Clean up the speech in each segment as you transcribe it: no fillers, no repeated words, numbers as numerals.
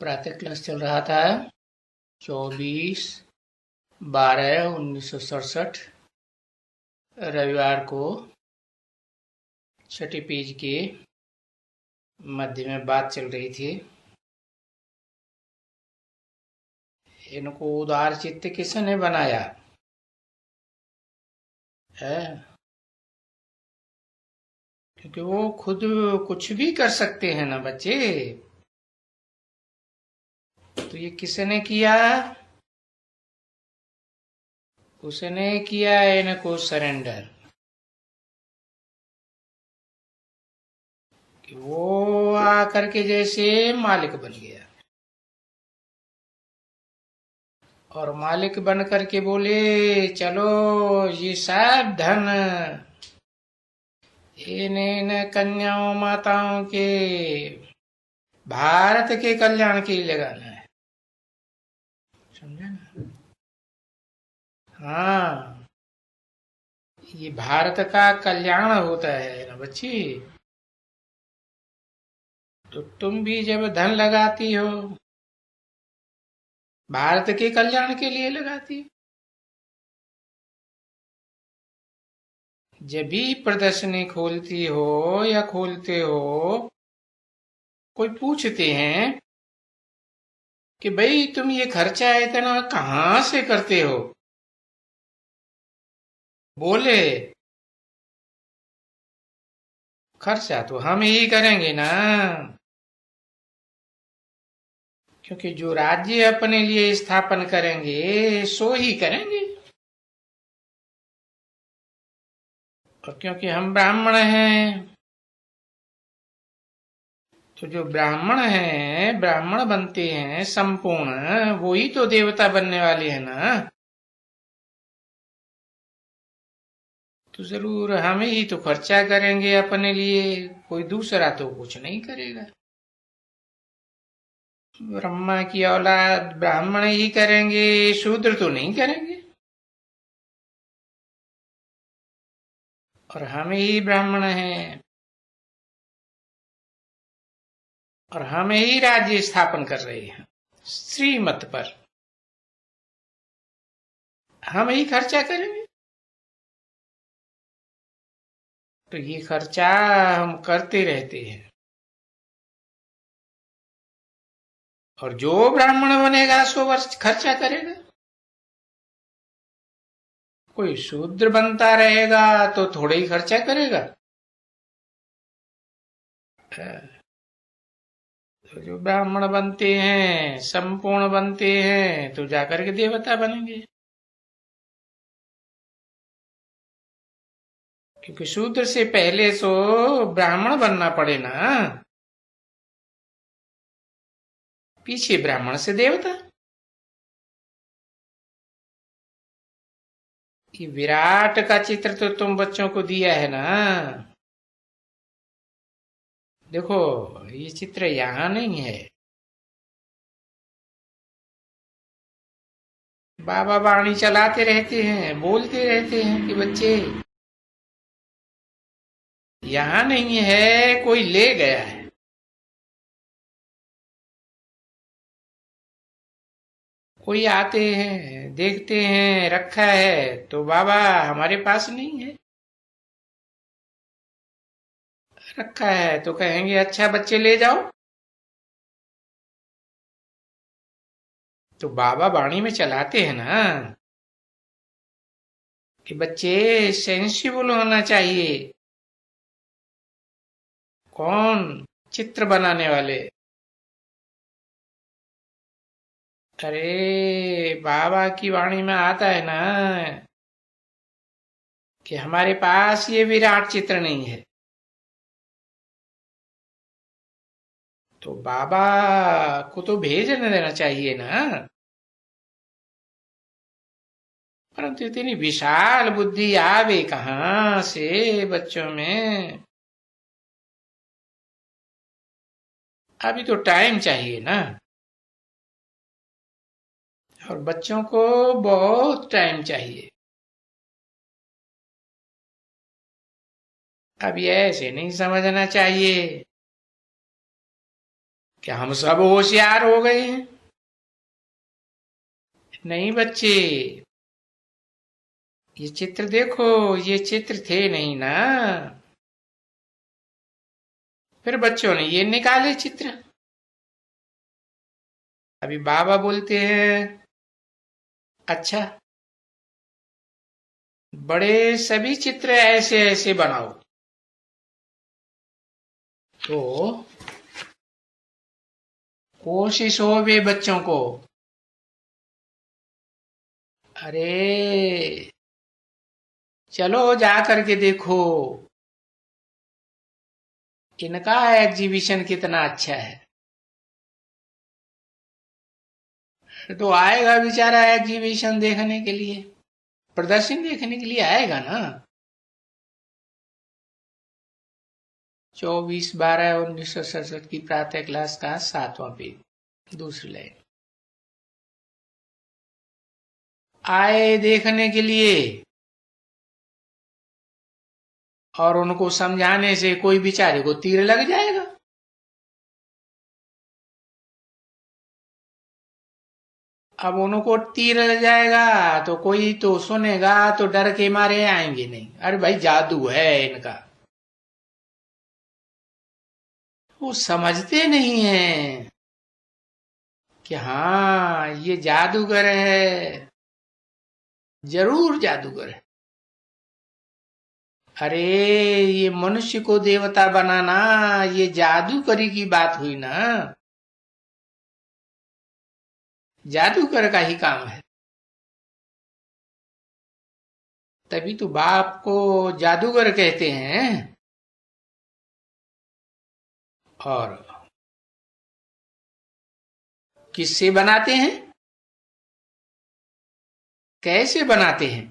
प्रातः क्लास चल रहा था 24/12/1967 रविवार को छठी पेज के मध्य में बात चल रही थी। इनको उदार चित्त किसने बनाया है? क्योंकि वो खुद कुछ भी कर सकते हैं ना बच्चे। तो ये किसने किया? उसने किया इनको सरेंडर, कि वो आकर के जैसे मालिक बन गया और मालिक बन करके बोले चलो ये सब धन इन कन्याओं माताओं के भारत के कल्याण के लिए लगाना है। समझे ना? हाँ, ये भारत का कल्याण होता है ना बच्ची। तो तुम भी जब धन लगाती हो भारत के कल्याण के लिए लगाती हो। जब भी प्रदर्शनी खोलती हो या खोलते हो, कोई पूछते हैं कि भाई तुम ये खर्चा इतना कहाँ से करते हो? बोले खर्चा तो हम ही करेंगे ना, क्योंकि जो राज्य अपने लिए स्थापन करेंगे सो ही करेंगे। और क्योंकि हम ब्राह्मण हैं, तो जो ब्राह्मण हैं ब्राह्मण बनते हैं संपूर्ण, वो ही तो देवता बनने वाले हैं ना। तो जरूर हम ही तो खर्चा करेंगे अपने लिए, कोई दूसरा तो कुछ नहीं करेगा। ब्रह्मा की औलाद ब्राह्मण ही करेंगे, शूद्र तो नहीं करेंगे। और हम ही ब्राह्मण हैं और हम ही राज्य स्थापन कर रहे हैं श्रीमत पर, हम ही खर्चा करेंगे। तो ये खर्चा हम करते रहते हैं। और जो ब्राह्मण बनेगा सो वर्ष खर्चा करेगा। कोई शूद्र बनता रहेगा तो थोड़ा ही खर्चा करेगा। तो जो ब्राह्मण बनते हैं संपूर्ण बनते हैं तो जाकर के देवता बनेंगे। क्योंकि शूद्र से पहले तो ब्राह्मण बनना पड़े ना, पीछे ब्राह्मण से देवता। ये विराट का चित्र तो तुम बच्चों को दिया है ना। देखो ये चित्र यहाँ नहीं है। बाबा वाणी चलाते रहते हैं, बोलते रहते हैं कि बच्चे यहाँ नहीं है, कोई ले गया है। कोई आते हैं देखते हैं रखा है तो बाबा हमारे पास नहीं है, रखा है तो कहेंगे अच्छा बच्चे ले जाओ। तो बाबा वाणी में चलाते हैं ना कि बच्चे सेंसिबल होना चाहिए। कौन? चित्र बनाने वाले। अरे बाबा की वाणी में आता है ना कि हमारे पास ये विराट चित्र नहीं है। तो बाबा को तो भेज देना चाहिए ना। परंतु इतनी विशाल बुद्धि आवे कहाँ से बच्चों में? अभी तो टाइम चाहिए ना। और बच्चों को बहुत टाइम चाहिए। अब ये ऐसे नहीं समझना चाहिए क्या हम सब होशियार हो गए हैं? नहीं बच्चे, ये चित्र देखो, ये चित्र थे नहीं ना। फिर बच्चों ने ये निकाले चित्र। अभी बाबा बोलते हैं, अच्छा, बड़े सभी चित्र ऐसे ऐसे बनाओ। तो कोशिश हो वे बच्चों को, अरे चलो जा करके देखो, इनका एग्जीबिशन कितना अच्छा है। तो आएगा बेचारा एग्जीबिशन देखने के लिए, प्रदर्शन देखने के लिए आएगा ना। 24/12/1967 की प्रातः क्लास का 7वां पेज, दूसरी लाइन। आए देखने के लिए, और उनको समझाने से कोई बेचारे को तीर लग जाएगा। अब उनको तीर लग जाएगा तो कोई तो सुनेगा तो डर के मारे आएंगे नहीं, अरे भाई जादू है इनका। वो समझते नहीं है कि हाँ ये जादूगर है, जरूर जादूगर है। अरे ये मनुष्य को देवता बनाना, ये जादूगरी की बात हुई ना, जादूगर का ही काम है। तभी तो बाप को जादूगर कहते हैं। और किससे बनाते हैं, कैसे बनाते हैं?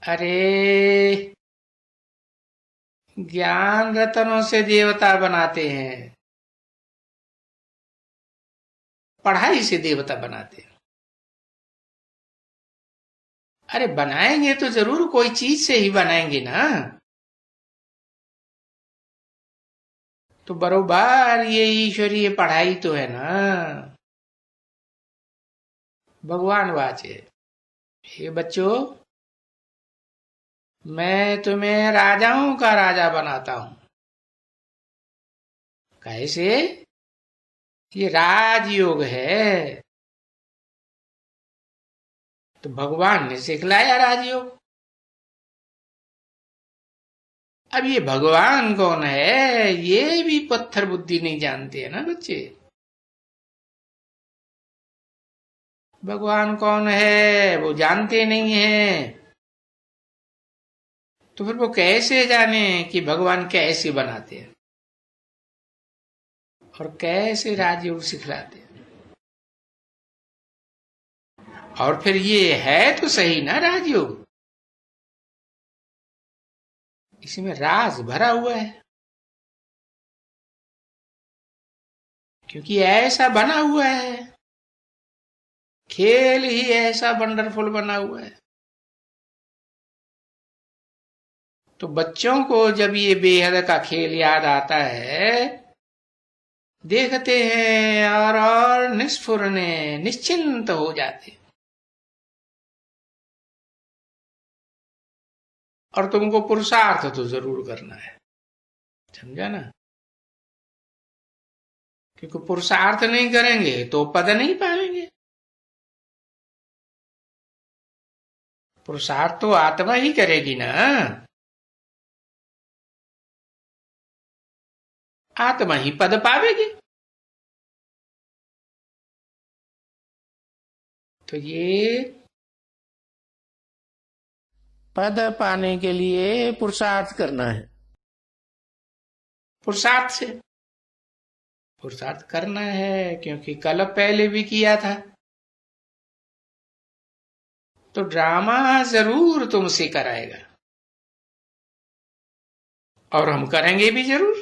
अरे ज्ञान रतनों से देवता बनाते हैं, पढ़ाई से देवता बनाते हैं। अरे बनाएंगे तो जरूर कोई चीज से ही बनाएंगे ना। तो बरोबर ये ईश्वरीय पढ़ाई तो है ना। भगवान वाचे, हे बच्चों, मैं तुम्हें राजाओं का राजा बनाता हूं। कैसे? ये राजयोग है। तो भगवान ने सिखलाया राजयोग। अब ये भगवान कौन है, ये भी पत्थर बुद्धि नहीं जानते हैं ना बच्चे। भगवान कौन है वो जानते नहीं है, तो फिर वो कैसे जाने कि भगवान कैसे बनाते हैं और कैसे राजयोग सिखलाते हैं। और फिर ये है तो सही ना राजयोग, इसमें राज भरा हुआ है, क्योंकि ऐसा बना हुआ है, खेल ही ऐसा वंडरफुल बना हुआ है। तो बच्चों को जब ये बेहद का खेल याद आता है, देखते हैं और निस्फुरने निश्चिंत हो जाते हैं। और तुमको पुरुषार्थ तो जरूर करना है, समझा ना? क्योंकि पुरुषार्थ नहीं करेंगे तो पद नहीं पाएंगे। पुरुषार्थ तो आत्मा ही करेगी ना, आत्मा ही पद पावेगी। तो ये पद पाने के लिए पुरुषार्थ करना है, पुरुषार्थ से पुरुषार्थ करना है, क्योंकि कल पहले भी किया था। तो ड्रामा जरूर तुमसे कराएगा और हम करेंगे भी जरूर।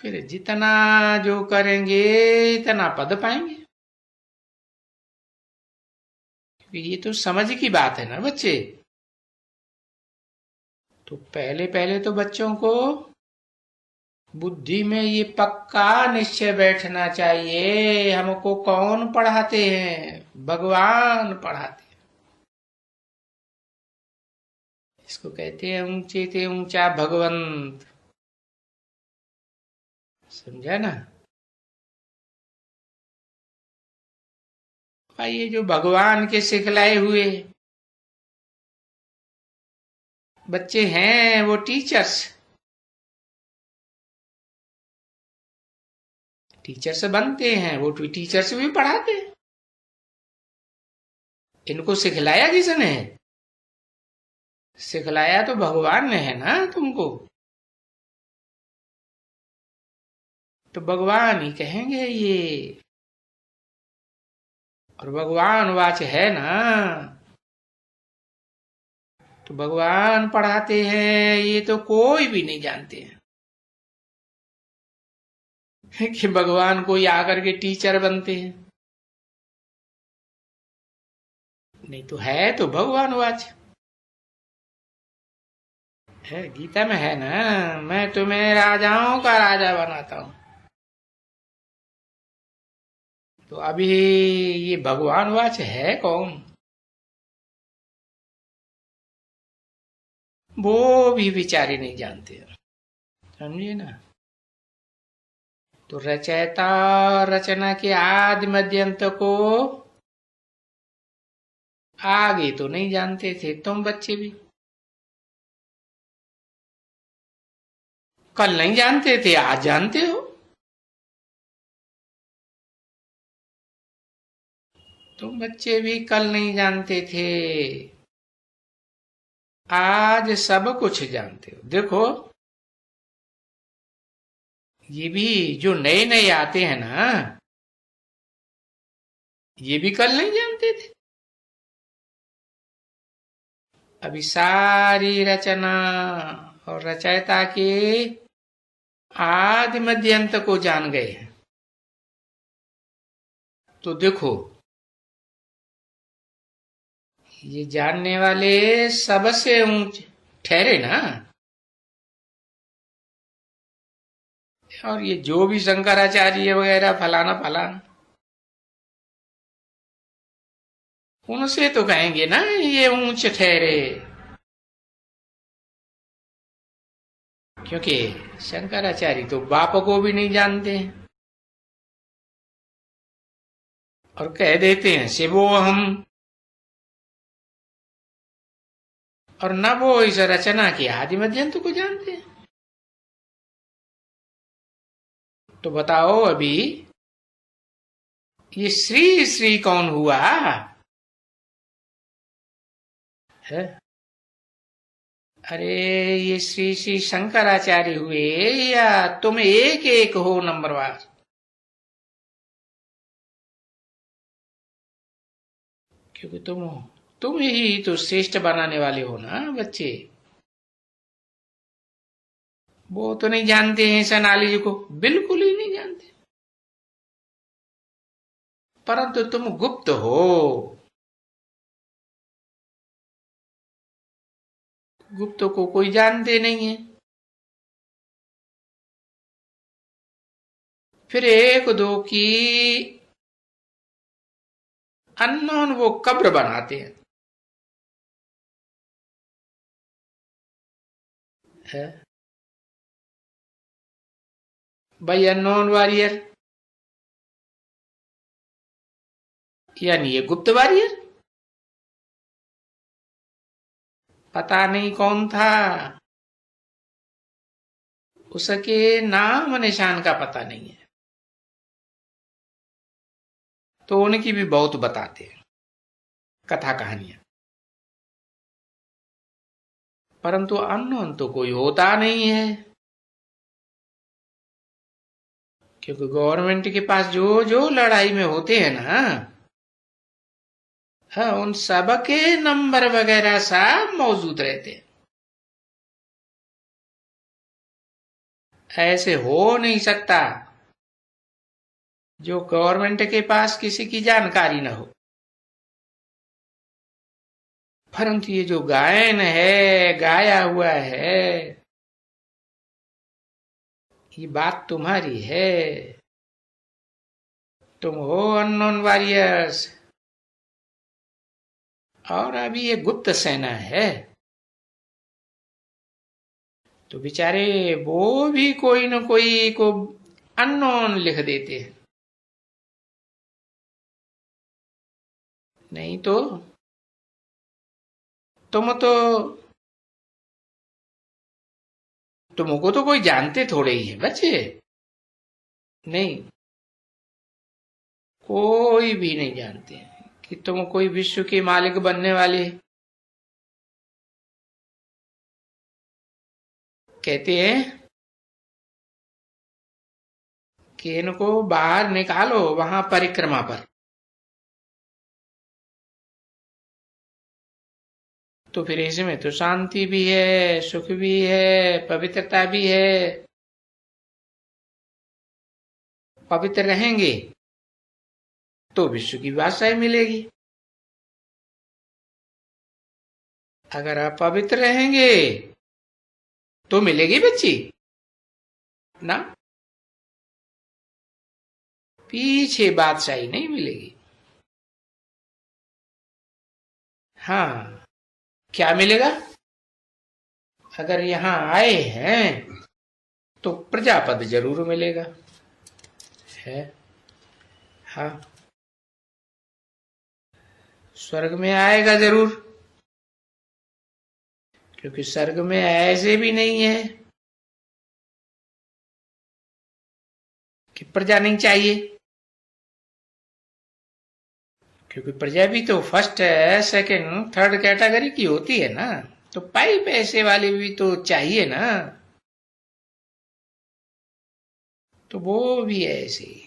फिर जितना जो करेंगे इतना पद पाएंगे। ये तो समझ की बात है ना बच्चे। तो पहले पहले तो बच्चों को बुद्धि में ये पक्का निश्चय बैठना चाहिए, हमको कौन पढ़ाते हैं? भगवान पढ़ाते हैं। इसको कहते हैं ऊंचे ते ऊंचा भगवंत। समझा ना? भाई ये जो भगवान के सिखलाए हुए बच्चे हैं वो टीचर्स बनते हैं, वो टीचर्स भी पढ़ाते हैं। इनको सिखलाया किसने है? सिखलाया तो भगवान ने है ना तुमको। तो भगवान ही कहेंगे ये, और भगवान वाच है ना, तो भगवान पढ़ाते हैं, ये तो कोई भी नहीं जानते हैं कि भगवान कोई आकर के टीचर बनते हैं। नहीं तो है तो भगवान वाच है, गीता में है ना, मैं तुम्हें राजाओं का राजा बनाता हूं। तो अभी ये भगवान वाच है कौन? वो भी बेचारे नहीं जानते, समझिए ना। तो रचयिता रचना के आदि मध्य अंत को आगे तो नहीं जानते थे तुम बच्चे भी। कल नहीं जानते थे, आज जानते हो। तुम बच्चे भी कल नहीं जानते थे, आज सब कुछ जानते हो। देखो ये भी जो नए नए आते हैं ना, ये भी कल नहीं जानते थे। अभी सारी रचना और रचयिता के आदि मध्य अंत को जान गए हैं। तो देखो ये जानने वाले सबसे ऊंचे ठहरे ना। और ये जो भी शंकराचार्य वगैरह फलाना फलाना, उनसे तो कहेंगे ना ये ऊंचे ठहरे, क्योंकि शंकराचार्य तो बाप को भी नहीं जानते हैं और कह देते हैं शिवो हम, और न वो इस रचना की आदि मध्यंत को जानते हैं। तो बताओ अभी ये श्री श्री कौन हुआ है? अरे ये श्री श्री शंकराचार्य हुए, या तुम एक एक हो नंबरवार? क्योंकि तुम ही तो श्रेष्ठ बनाने वाले हो ना बच्चे। वो तो नहीं जानते हैं इस एनालॉजी को, बिल्कुल ही नहीं जानते, परंतु तुम गुप्त हो। गुप्त को कोई जानते नहीं है। फिर एक दो की अननोन वो कब्र बनाते हैं, है? भाई अननोन वॉरियर यानी ये गुप्त वॉरियर, पता नहीं कौन था, उसके नाम निशान का पता नहीं है। तो उनकी भी बहुत बताते हैं कथा कहानियां, परंतु अननोन तो कोई होता नहीं है। क्योंकि गवर्नमेंट के पास जो जो लड़ाई में होते हैं ना, हाँ, उन सब के नंबर वगैरह सब मौजूद रहते हैं। ऐसे हो नहीं सकता जो गवर्नमेंट के पास किसी की जानकारी न हो। परंतु ये जो गायन है, गाया हुआ है, ये बात तुम्हारी है। तुम हो अननोन वॉरियर्स, और अभी ये गुप्त सेना है। तो बेचारे वो भी कोई न कोई को अननोन लिख देते हैं। नहीं तो तुम तो तुमको तो कोई जानते थोड़े ही है बच्चे। नहीं, कोई भी नहीं जानते कि तुम कोई विश्व के मालिक बनने वाले। कहते हैं कि इनको बाहर निकालो वहां परिक्रमा पर, तो फिर इसमें तो शांति भी है, सुख भी है, पवित्रता भी है। पवित्र रहेंगे तो विश्व की बादशाही मिलेगी। अगर आप पवित्र रहेंगे तो मिलेगी बच्ची ना, पीछे बादशाही नहीं मिलेगी। हाँ, क्या मिलेगा? अगर यहां आए हैं तो प्रजापद जरूर मिलेगा है। हाँ, स्वर्ग में आएगा जरूर, क्योंकि स्वर्ग में ऐसे भी नहीं है कि प्रजा नहीं चाहिए, क्योंकि प्रजा भी तो फर्स्ट सेकंड थर्ड कैटेगरी की होती है ना। तो पाई पैसे वाले भी तो चाहिए ना, तो वो भी ऐसे ही।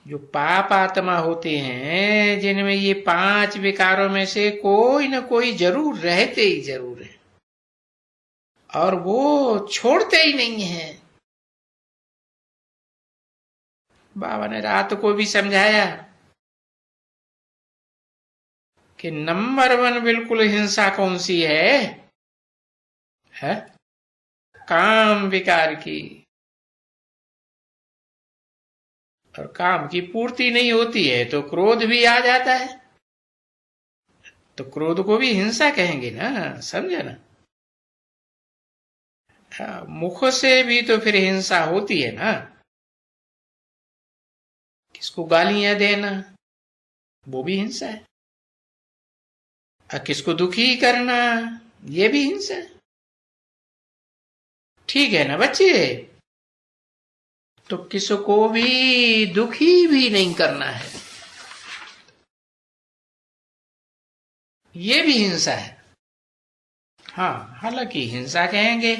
जो पाप आत्मा होते हैं, जिनमें ये 5 विकारों में से कोई न कोई जरूर रहते ही जरूर है, और वो छोड़ते ही नहीं है। बाबा ने रात को भी समझाया कि नंबर 1 बिल्कुल हिंसा कौन सी है? काम विकार की। और काम की पूर्ति नहीं होती है तो क्रोध भी आ जाता है, तो क्रोध को भी हिंसा कहेंगे ना, समझे ना। हाँ, मुख से भी तो फिर हिंसा होती है ना। किसको गालियां देना वो भी हिंसा है, और किसको दुखी करना ये भी हिंसा है। ठीक है ना बच्चे? तो किसको भी दुखी भी नहीं करना है, ये भी हिंसा है। हाँ, हालांकि हिंसा कहेंगे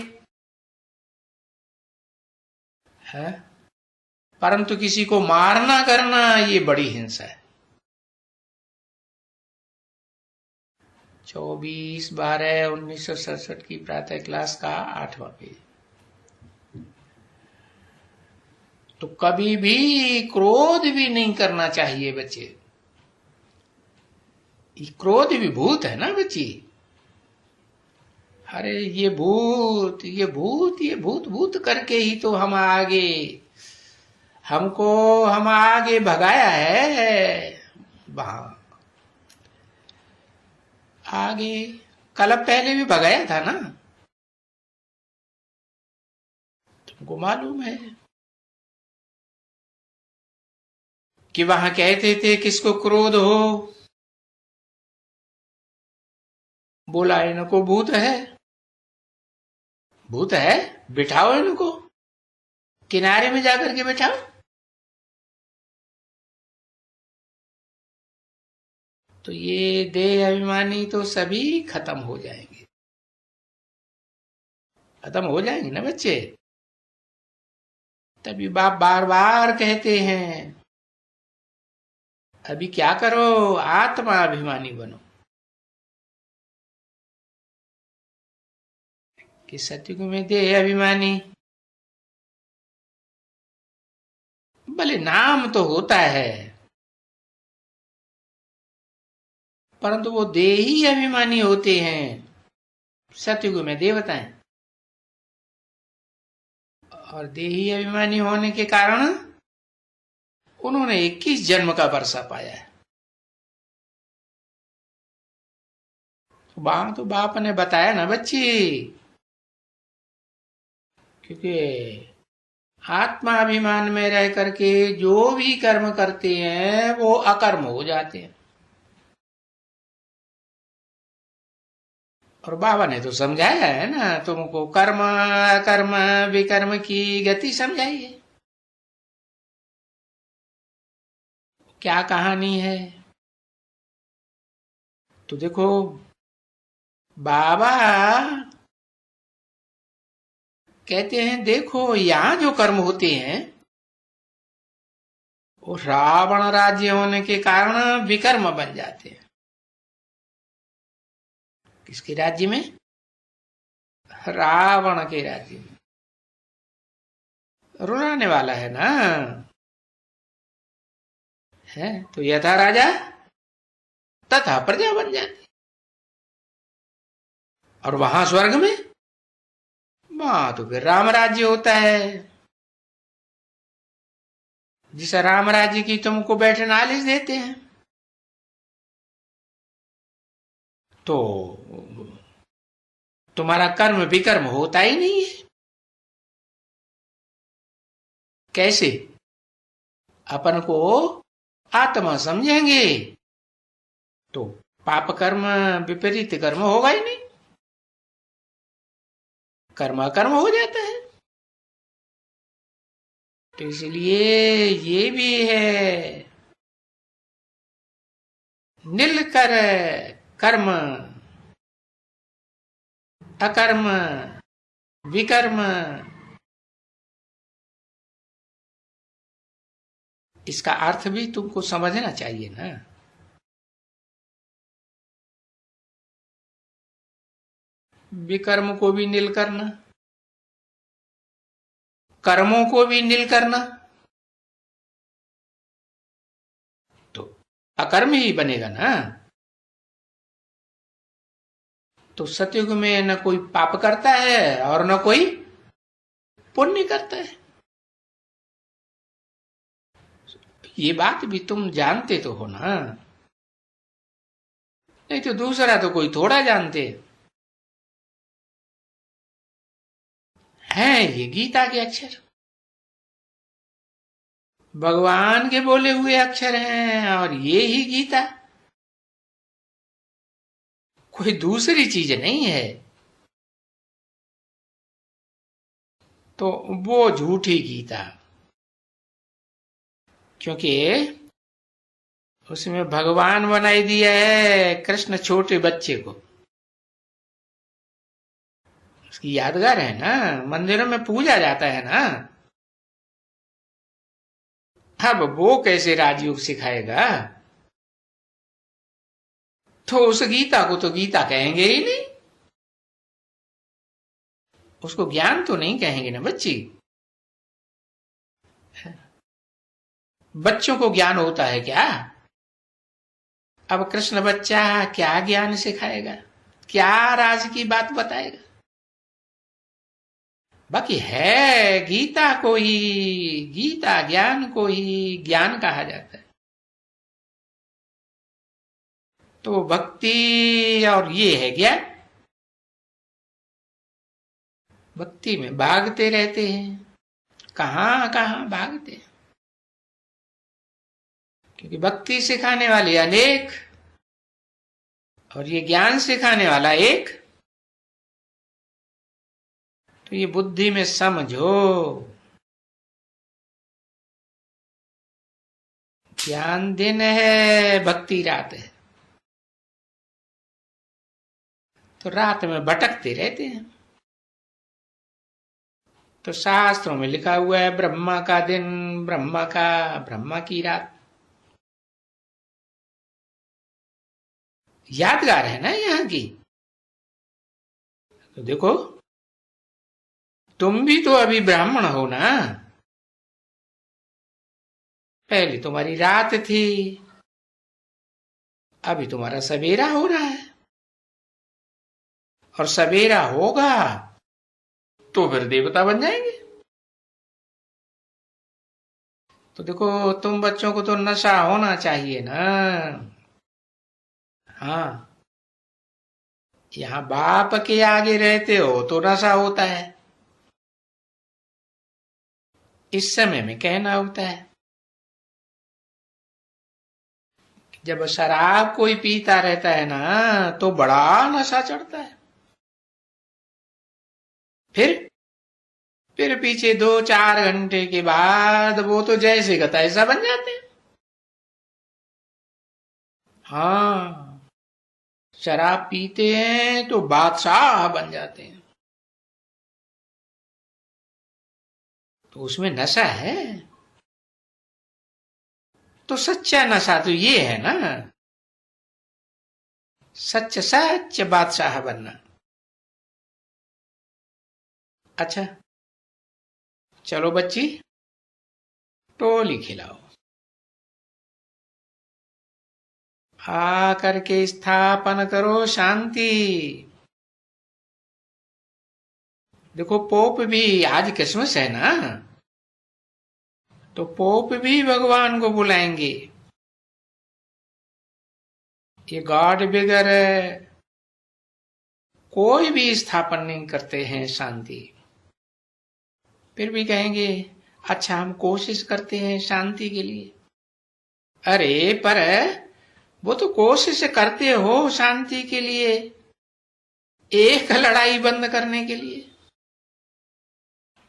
है, परंतु किसी को मारना करना ये बड़ी हिंसा है। 24/12/1967 की प्रातः क्लास का 8वां पेज। तो कभी भी क्रोध भी नहीं करना चाहिए बच्चे। क्रोध भी भूत है ना बच्ची। अरे ये भूत, ये भूत, ये भूत भूत करके ही तो हम आगे भगाया है। वहां आगे कल पहले भी भगाया था ना, तुमको मालूम है कि वहां कहते थे किसको क्रोध हो, बोला इनको भूत है। भूत है, बिठाओ इनको किनारे में जाकर के बिठाओ। तो ये देह अभिमानी तो सभी खत्म हो जाएंगे, खत्म हो जाएंगे ना बच्चे। तभी बाप बार बार कहते हैं अभी क्या करो, आत्मा अभिमानी बनो। कि सतयुग में देह अभिमानी भले नाम तो होता है, परंतु वो देही अभिमानी होते हैं। सतयुग में देवता हैं, और देही अभिमानी होने के कारण उन्होंने 21 जन्म का वर्षा पाया है। वहां तो बाप ने बताया ना बच्ची, क्योंकि आत्माभिमान में रह करके जो भी कर्म करते हैं वो अकर्म हो जाते हैं। और बाबा ने तो समझाया है ना तुमको, कर्म अकर्म विकर्म की गति समझाई है। क्या कहानी है तो देखो, बाबा कहते हैं देखो यहां जो कर्म होते हैं वो रावण राज्य होने के कारण विकर्म बन जाते हैं। किसके राज्य में? रावण के राज्य में। रुलाने वाला है ना, है तो यथा राजा तथा प्रजा बन जाती। और वहां स्वर्ग में वहां तो फिर राम राज्य होता है। जिस राम राज्य की तुमको बेटर नॉलेज देते हैं, तो तुम्हारा कर्म विकर्म होता ही नहीं है। कैसे? अपन को आत्मा समझेंगे तो पाप कर्म विपरीत कर्म होगा ही नहीं, कर्म कर्म हो जाता है। तो इसलिए ये भी है, नील कर कर्म अकर्म विकर्म, इसका अर्थ भी तुमको समझना चाहिए ना। विकर्म को भी नील करना, कर्मों को भी नील करना, तो अकर्म ही बनेगा ना। तो सतयुग में न कोई पाप करता है और न कोई पुण्य करता है। ये बात भी तुम जानते तो हो ना, नहीं तो दूसरा तो कोई थोड़ा जानते हैं। ये गीता के अक्षर भगवान के बोले हुए अक्षर हैं, और ये ही गीता, कोई दूसरी चीज नहीं है। तो वो झूठी गीता, क्योंकि उसमें भगवान बनाई दिया है कृष्ण छोटे बच्चे को। उसकी यादगार है ना, मंदिरों में पूजा जाता है ना। अब वो कैसे राजयोग सिखाएगा? तो उस गीता को तो गीता कहेंगे ही नहीं, उसको ज्ञान तो नहीं कहेंगे ना बच्ची। बच्चों को ज्ञान होता है क्या? अब कृष्ण बच्चा क्या ज्ञान सिखाएगा, क्या राज की बात बताएगा? बाकी है गीता को ही, गीता ज्ञान को ही ज्ञान कहा जाता है। तो भक्ति और ये है ज्ञान। भक्ति में भागते रहते हैं, कहां कहां भागते हैं, क्योंकि भक्ति सिखाने वाले अनेक और ये ज्ञान सिखाने वाला एक। तो ये बुद्धि में समझो, ज्ञान दिन है, भक्ति रात है। तो रात में भटकते रहते हैं। तो शास्त्रों में लिखा हुआ है ब्रह्मा का दिन, ब्रह्मा की रात। यादगार है ना यहाँ की। तो देखो, तुम भी तो अभी ब्राह्मण हो ना, पहले तुम्हारी रात थी, अभी तुम्हारा सवेरा हो रहा है, और सवेरा होगा तो फिर देवता बन जाएंगे। तो देखो, तुम बच्चों को तो नशा होना चाहिए ना। हाँ, यहाँ बाप के आगे रहते हो तो नशा होता है, इस समय में कहना होता है। जब शराब कोई पीता रहता है ना तो बड़ा नशा चढ़ता है। फिर पीछे 2-4 घंटे के बाद वो तो जैसे का तैसा बन जाते हैं। हाँ, शराब पीते हैं तो बादशाह बन जाते हैं, तो उसमें नशा है। तो सच्चा नशा तो ये है ना, सच सच बादशाह बनना। अच्छा, चलो बच्ची, टोली खिलाओ। आ करके स्थापन करो शांति। देखो, पोप भी आज क्रिसमस है ना, तो पोप भी भगवान को बुलाएंगे। ये गॉड बिगर कोई भी स्थापन नहीं करते हैं शांति। फिर भी कहेंगे अच्छा हम कोशिश करते हैं शांति के लिए। अरे पर वो तो कोशिश करते हो शांति के लिए, एक लड़ाई बंद करने के लिए,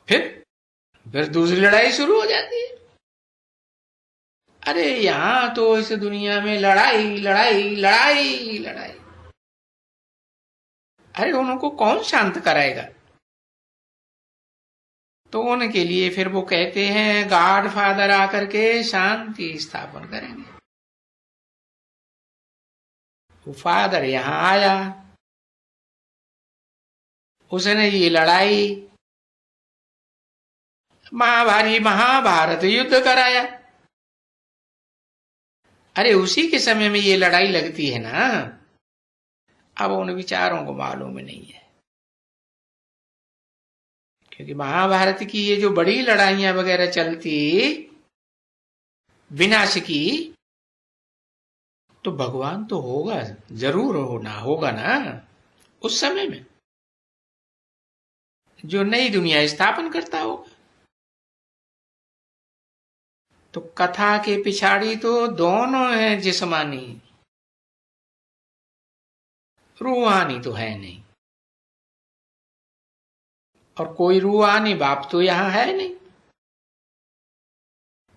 फिर दूसरी लड़ाई शुरू हो जाती है। अरे यहां तो इस दुनिया में लड़ाई लड़ाई लड़ाई लड़ाई। अरे उनको कौन शांत कराएगा? तो उनके लिए फिर वो कहते हैं गॉड फादर आकर के शांति स्थापन करेंगे। वो फादर यहां आया, उसने ये लड़ाई महाभारत युद्ध कराया। अरे उसी के समय में ये लड़ाई लगती है ना, अब उन विचारों को मालूम नहीं है। क्योंकि महाभारत की ये जो बड़ी लड़ाइयां वगैरह चलती विनाश की, तो भगवान तो होगा, जरूर होगा ना उस समय में, जो नई दुनिया स्थापन करता होगा। तो कथा के पिछाड़ी तो दोनों हैं जिस्मानी, रूहानी तो है नहीं। और कोई रूहानी बाप तो यहां है नहीं।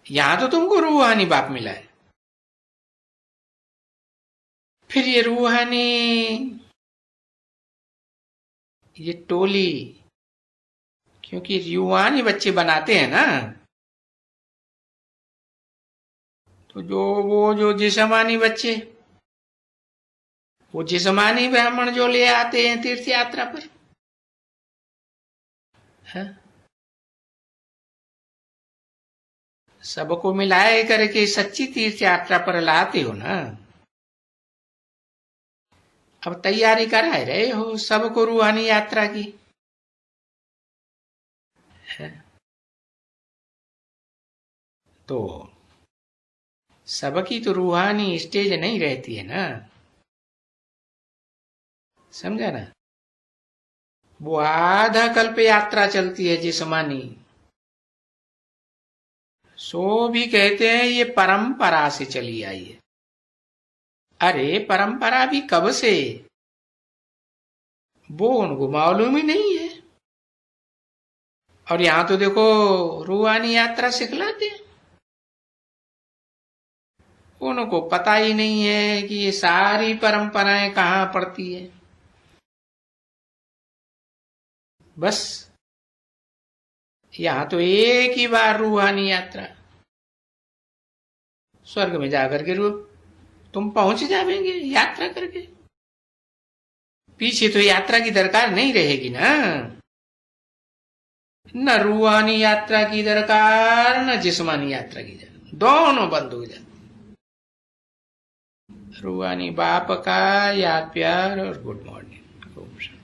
यहां तो तुमको रूहानी बाप मिला है। फिर ये रूहानी, ये टोली, क्योंकि रूहानी बच्चे बनाते हैं ना, तो जो जिस्मानी बच्चे, वो जिस्मानी ब्राह्मण जो ले आते हैं तीर्थ यात्रा पर है? सबको मिलाए करके सच्ची तीर्थ यात्रा पर लाते हो ना। अब तैयारी कराए रहे हो सबको रूहानी यात्रा की है? तो सबकी तो रूहानी स्टेज नहीं रहती है ना, समझा ना। वो आधा कल्प यात्रा चलती है जिस्मानी, सो भी कहते हैं ये परंपरा से चली आई है। अरे परंपरा भी कब से, वो उनको मालूम ही नहीं है। और यहां तो देखो रूहानी यात्रा सिखलाते हैं, उनको पता ही नहीं है कि ये सारी परंपराएं कहां पड़ती है। बस यहां तो एक ही बार रूहानी यात्रा, स्वर्ग में जाकर के तुम पहुंच जाएंगे यात्रा करके, पीछे तो यात्रा की दरकार नहीं रहेगी ना। न रूहानी यात्रा की दरकार, न जिस्मानी यात्रा की दरकार, दोनों बंद हो जाते। रूहानी बाप का याद प्यार और गुड मॉर्निंग।